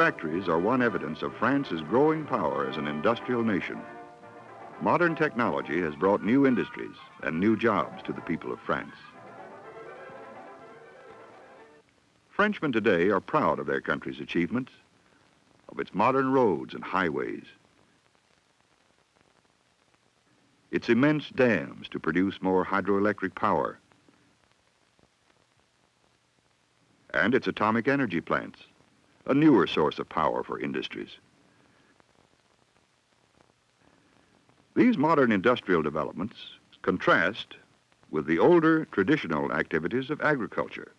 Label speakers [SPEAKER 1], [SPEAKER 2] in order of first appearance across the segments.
[SPEAKER 1] factories are one evidence of France's growing power as an industrial nation. Modern technology has brought new industries and new jobs to the people of France. Frenchmen today are proud of their country's achievements, of its modern roads and highways, its immense dams to produce more hydroelectric power, and its atomic energy plants, a newer source of power for industries. These modern industrial developments contrast with the older traditional activities of agriculture.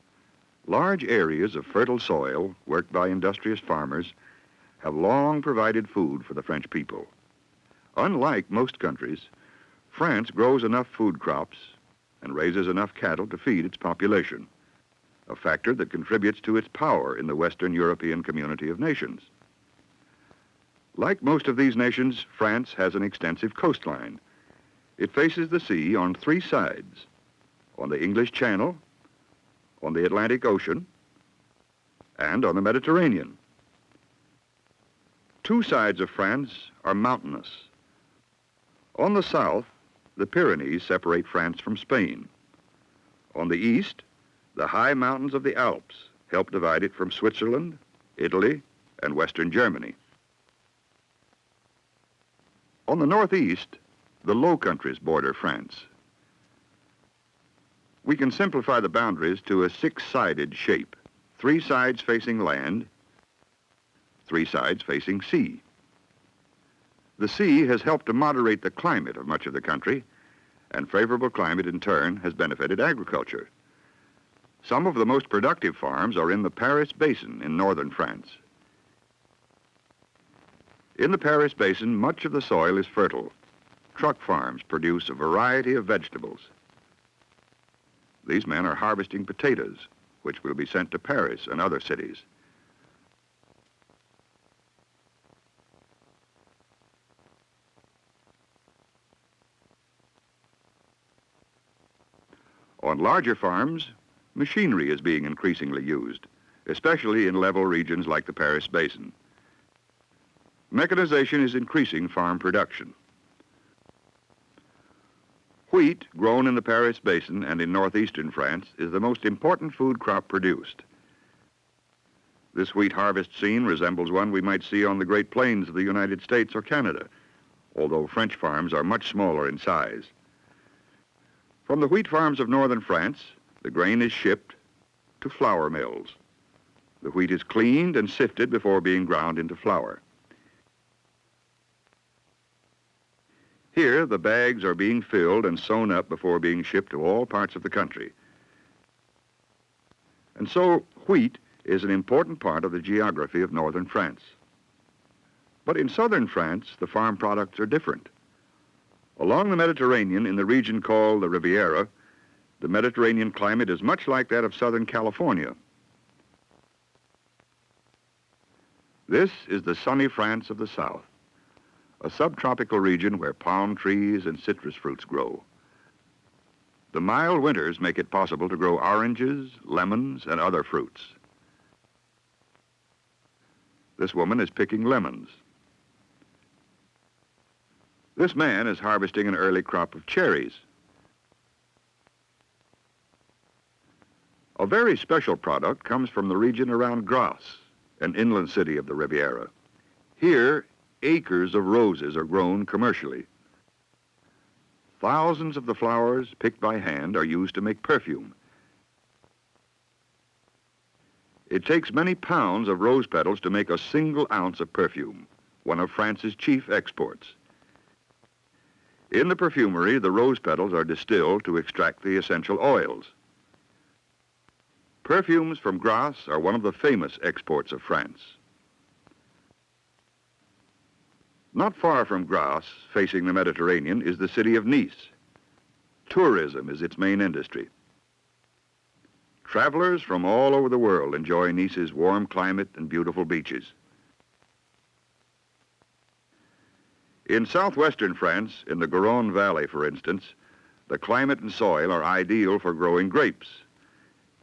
[SPEAKER 1] Large areas of fertile soil worked by industrious farmers have long provided food for the French people. Unlike most countries, France grows enough food crops and raises enough cattle to feed its population, a factor that contributes to its power in the Western European community of nations. Like most of these nations, France has an extensive coastline. It faces the sea on three sides: on the English Channel, on the Atlantic Ocean, and on the Mediterranean. Two sides of France are mountainous. On the south, the Pyrenees separate France from Spain. On the east, the high mountains of the Alps help divide it from Switzerland, Italy, and Western Germany. On the northeast, the Low Countries border France. We can simplify the boundaries to a six-sided shape: three sides facing land, three sides facing sea. The sea has helped to moderate the climate of much of the country, and favorable climate in turn has benefited agriculture. Some of the most productive farms are in the Paris Basin in northern France. In the Paris Basin, much of the soil is fertile. Truck farms produce a variety of vegetables. These men are harvesting potatoes, which will be sent to Paris and other cities. On larger farms, machinery is being increasingly used, especially in level regions like the Paris Basin. Mechanization is increasing farm production. Wheat, grown in the Paris Basin and in northeastern France, is the most important food crop produced. This wheat harvest scene resembles one we might see on the Great Plains of the United States or Canada, although French farms are much smaller in size. From the wheat farms of northern France, the grain is shipped to flour mills. The wheat is cleaned and sifted before being ground into flour. Here, the bags are being filled and sewn up before being shipped to all parts of the country. And so, wheat is an important part of the geography of northern France. But in southern France, the farm products are different. Along the Mediterranean, in the region called the Riviera, the Mediterranean climate is much like that of Southern California. This is the sunny France of the south, a subtropical region where palm trees and citrus fruits grow. The mild winters make it possible to grow oranges, lemons, and other fruits. This woman is picking lemons. This man is harvesting an early crop of cherries. A very special product comes from the region around Grasse, an inland city of the Riviera. Here, acres of roses are grown commercially. Thousands of the flowers, picked by hand, are used to make perfume. It takes many pounds of rose petals to make a single ounce of perfume, one of France's chief exports. In the perfumery, the rose petals are distilled to extract the essential oils. Perfumes from Grasse are one of the famous exports of France. Not far from Grasse, facing the Mediterranean, is the city of Nice. Tourism is its main industry. Travelers from all over the world enjoy Nice's warm climate and beautiful beaches. In southwestern France, in the Garonne Valley, for instance, the climate and soil are ideal for growing grapes.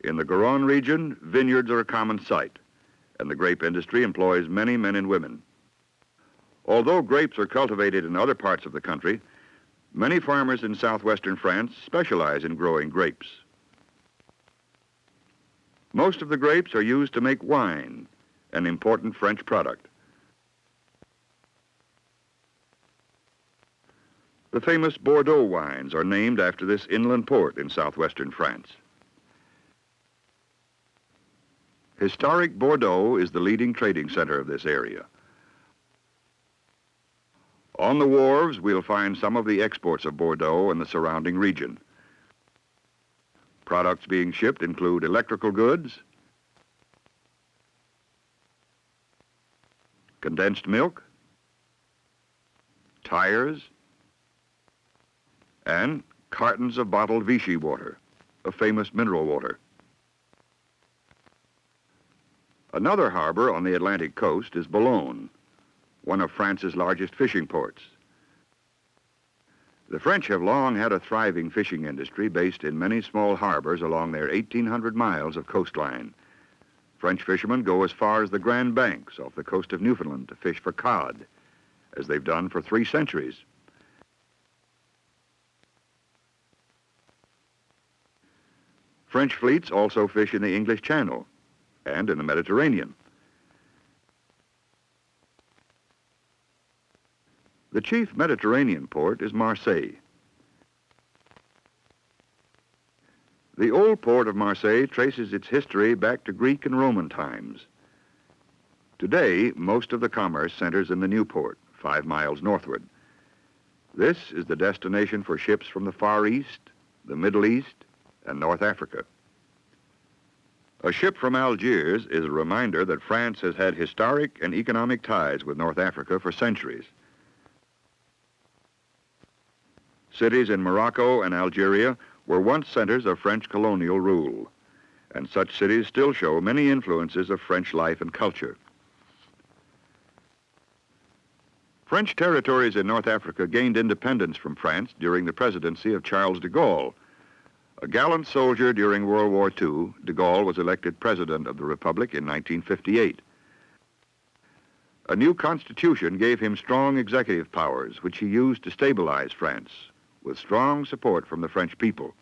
[SPEAKER 1] In the Garonne region, vineyards are a common sight, and the grape industry employs many men and women. Although grapes are cultivated in other parts of the country, many farmers in southwestern France specialize in growing grapes. Most of the grapes are used to make wine, an important French product. The famous Bordeaux wines are named after this inland port in southwestern France. Historic Bordeaux is the leading trading center of this area. On the wharves, we'll find some of the exports of Bordeaux and the surrounding region. Products being shipped include electrical goods, condensed milk, tires, and cartons of bottled Vichy water, a famous mineral water. Another harbor on the Atlantic coast is Boulogne, one of France's largest fishing ports. The French have long had a thriving fishing industry based in many small harbors along their 1,800 miles of coastline. French fishermen go as far as the Grand Banks off the coast of Newfoundland to fish for cod, as they've done for 3 centuries. French fleets also fish in the English Channel and in the Mediterranean. The chief Mediterranean port is Marseille. The old port of Marseille traces its history back to Greek and Roman times. Today, most of the commerce centers in the new port, 5 miles northward. This is the destination for ships from the Far East, the Middle East, and North Africa. A ship from Algiers is a reminder that France has had historic and economic ties with North Africa for centuries. Cities in Morocco and Algeria were once centers of French colonial rule, and such cities still show many influences of French life and culture. French territories in North Africa gained independence from France during the presidency of Charles de Gaulle. A gallant soldier during World War II, de Gaulle was elected president of the Republic in 1958. A new constitution gave him strong executive powers, which he used to stabilize France, with strong support from the French people.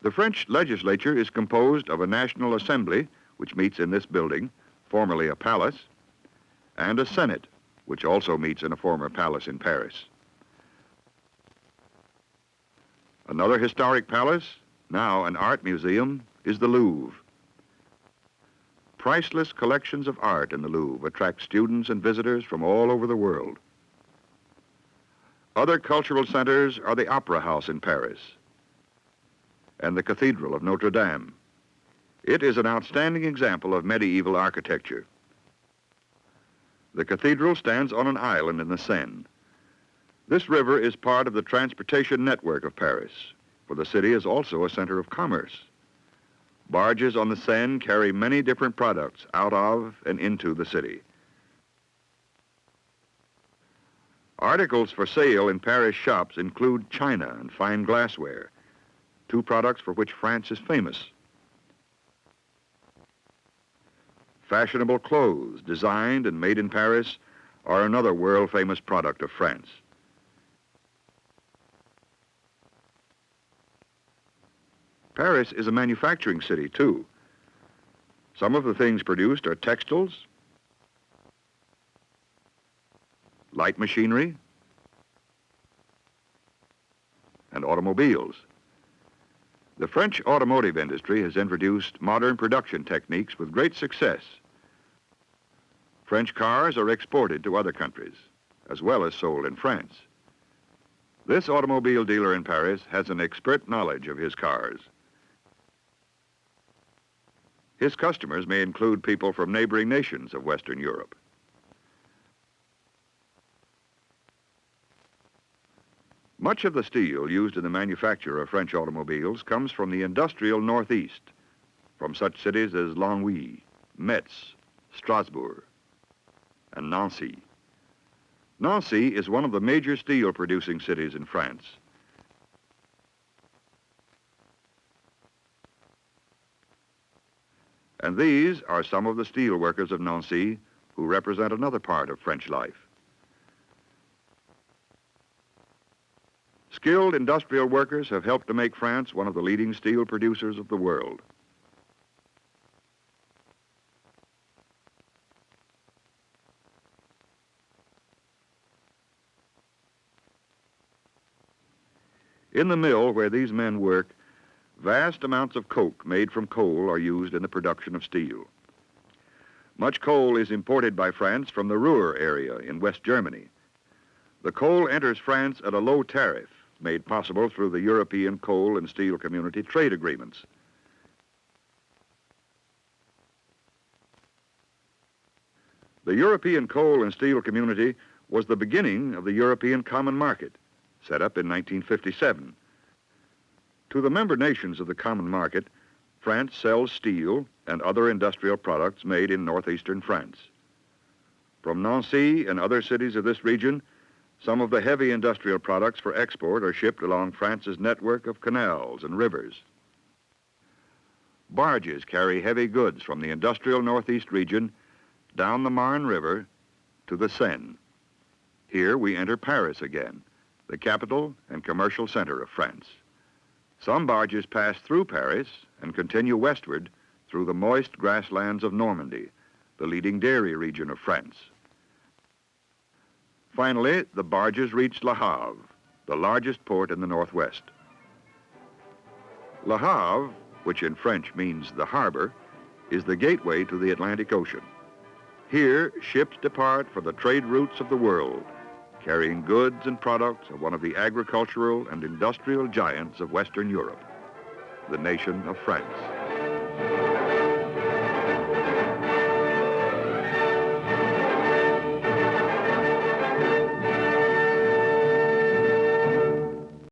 [SPEAKER 1] The French legislature is composed of a National Assembly, which meets in this building, formerly a palace, and a Senate, which also meets in a former palace in Paris. Another historic palace, now an art museum, is the Louvre. Priceless collections of art in the Louvre attract students and visitors from all over the world. Other cultural centers are the Opera House in Paris and the Cathedral of Notre Dame. It is an outstanding example of medieval architecture. The cathedral stands on an island in the Seine. This river is part of the transportation network of Paris, for the city is also a center of commerce. Barges on the Seine carry many different products out of and into the city. Articles for sale in Paris shops include china and fine glassware, 2 products for which France is famous. Fashionable clothes designed and made in Paris are another world-famous product of France. Paris is a manufacturing city, too. Some of the things produced are textiles, light machinery, and automobiles. The French automotive industry has introduced modern production techniques with great success. French cars are exported to other countries, as well as sold in France. This automobile dealer in Paris has an expert knowledge of his cars. His customers may include people from neighboring nations of Western Europe. Much of the steel used in the manufacture of French automobiles comes from the industrial Northeast, from such cities as Longwy, Metz, Strasbourg, and Nancy. Nancy is one of the major steel-producing cities in France. And these are some of the steel workers of Nancy who represent another part of French life. Skilled industrial workers have helped to make France one of the leading steel producers of the world. In the mill where these men work, vast amounts of coke made from coal are used in the production of steel. Much coal is imported by France from the Ruhr area in West Germany. The coal enters France at a low tariff, made possible through the European Coal and Steel Community trade agreements. The European Coal and Steel Community was the beginning of the European Common Market, set up in 1957. To the member nations of the Common Market, France sells steel and other industrial products made in northeastern France. From Nancy and other cities of this region, some of the heavy industrial products for export are shipped along France's network of canals and rivers. Barges carry heavy goods from the industrial northeast region down the Marne River to the Seine. Here we enter Paris again, the capital and commercial center of France. Some barges pass through Paris and continue westward through the moist grasslands of Normandy, the leading dairy region of France. Finally, the barges reach Le Havre, the largest port in the northwest. Le Havre, which in French means the harbor, is the gateway to the Atlantic Ocean. Here, ships depart for the trade routes of the world, carrying goods and products of one of the agricultural and industrial giants of Western Europe, the nation of France.